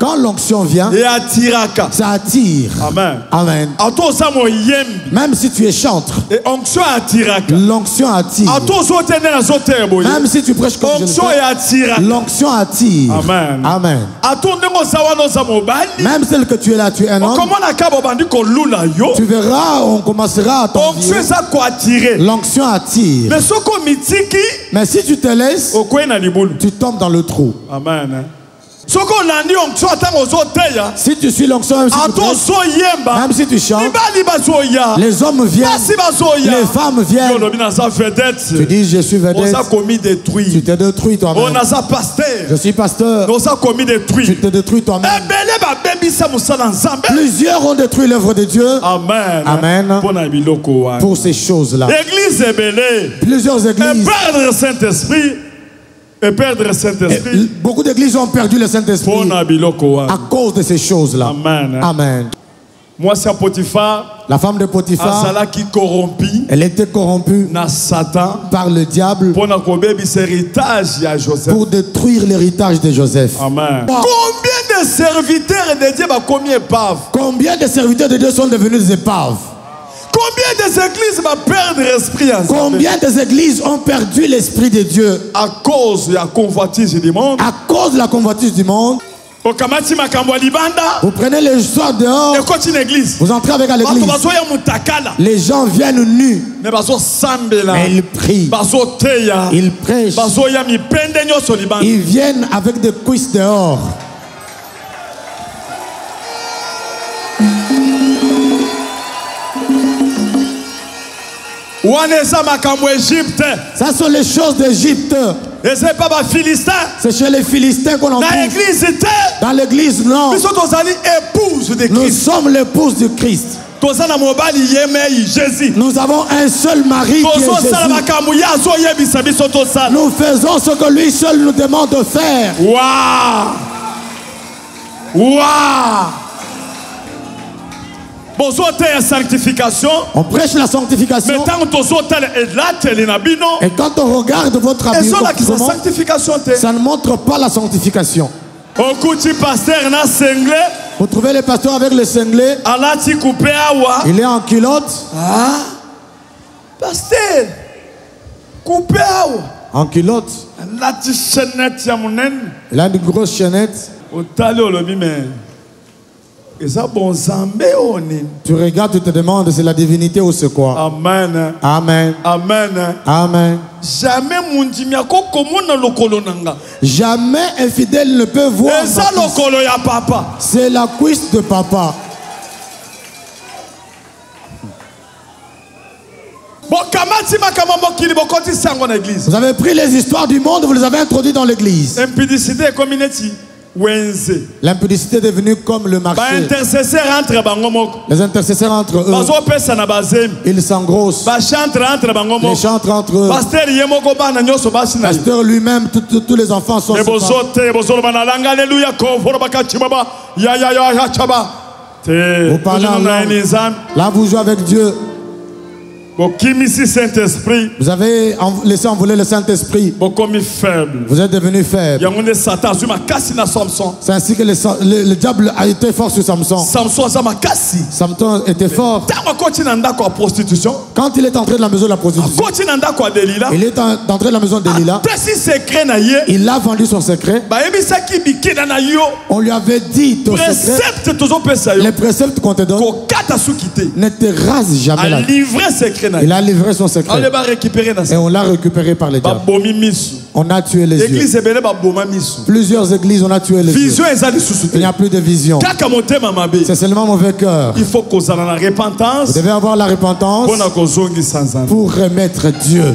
Quand l'onction vient, ça attire. Amen. Amen. Même si tu es chantre, l'onction attire. Même si tu prêches comme l'onction attire. Amen. Amen. Même celle que tu es là, tu es un homme. Tu verras, on commencera à t'envier. L'onction attire. Mais si tu te laisses, tu tombes dans le trou. Amen. Si tu suis l'onction, même si tu chantes, les hommes viennent, les femmes viennent. Tu dis, je suis vedette. Tu te détruis toi-même. Je suis pasteur. Tu te détruis toi-même. Plusieurs ont détruit l'œuvre de Dieu. Amen. Amen. Pour ces choses-là. Plusieurs églises. Et perdre le Saint-Esprit. Beaucoup d'églises ont perdu le Saint-Esprit à cause de ces choses-là. Amen. Amen. Moi, c'est Potiphar. La femme de Potiphar, elle était corrompue par le diable pour détruire l'héritage de Joseph. Amen. Combien de serviteurs de Dieu, combien de serviteurs de Dieu sont devenus des épaves? Combien des églises vont perdre l'esprit? Combien des églises ont perdu l'esprit de Dieu à cause de la convoitise du monde? À cause de la convoitise du monde. Vous prenez les soirs dehors, vous entrez avec à l'église. Les gens viennent nus, mais ils prient, ils prêchent, ils viennent avec des cuisses dehors. Ça sont les choses d'Égypte. Et c'est pas les Philistins. C'est chez les Philistins qu'on en trouve. Dans l'église, non. Nous sommes l'épouse de Christ. Nous avons un seul mari qui est Jésus. Nous faisons ce que lui seul nous demande de faire. Waouh! Waouh! On prêche la sanctification. Et quand on regarde votre habillement, ça ne montre pas la sanctification. Vous trouvez le pasteur avec le cinglé. Il est en culotte. Ah, pasteur, coupé en culotte. Il a une grosse chaînette. Tu regardes, tu te demandes c'est la divinité ou c'est quoi? Amen. Amen. Amen. Amen. Jamais un fidèle ne peut voir. C'est la cuisse de papa. Vous avez pris les histoires du monde, vous les avez introduites dans l'église. L'impudicité est devenue comme le marché. Les intercesseurs entre eux, ils s'engrossent. Les chantres entre eux. Pasteur lui-même, tous les enfants sont vous parlez en langue. Là vous jouez avec Dieu. Vous avez laissé envoler le Saint-Esprit. Vous êtes devenu faible. C'est ainsi que le diable a été fort sur Samson. Samson était fort. Quand il est entré dans la maison de la prostitution, il est entré dans la maison de Delilah. Il a vendu son secret. On lui avait dit ton secret, les préceptes qu'on te donne, ne te rase jamais la vie. Il a livré son secret. Et on l'a récupéré par les diables. On a tué les yeux. Plusieurs églises, on a tué les yeux. Il n'y a plus de vision. C'est seulement mauvais cœur. Il faut qu'on ait la repentance. Vous devez avoir la repentance pour remettre Dieu.